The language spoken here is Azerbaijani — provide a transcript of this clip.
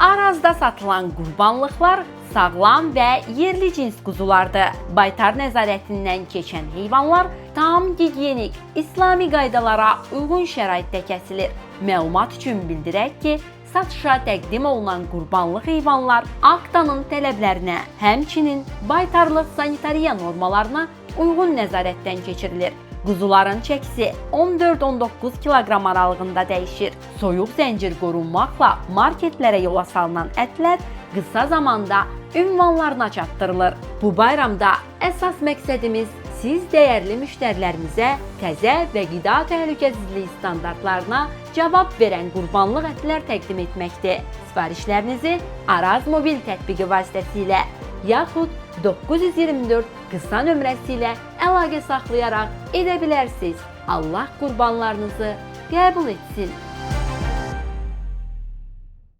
Arazda satılan qurbanlıqlar sağlam və yerli cins quzulardır. Baytar nəzarətindən keçən heyvanlar tam gigiyenik, İslami qaydalara uyğun şəraitdə kəsilir. Məlumat üçün bildirək ki, satışa təqdim olunan qurbanlıq heyvanlar Aktanın tələblərinə, həmçinin baytarlıq sanitariya normalarına uyğun nəzarətdən keçirilir. Quzuların çəkisi 14-19 kiloqram aralığında dəyişir. Soyuq zəncir qorunmaqla marketlərə yola salınan ətlər qısa zamanda ünvanlarına çatdırılır. Bu bayramda əsas məqsədimiz siz dəyərli müştərilərimizə təzə və qida təhlükəsizliyi standartlarına cavab verən qurbanlıq ətlər təqdim etməkdir. Sifarişlərinizi Araz mobil tətbiqi vasitəsilə yaxud 924 qısa nömrəsi ilə əlaqə saxlayaraq edə bilərsiniz. Allah qurbanlarınızı qəbul etsin.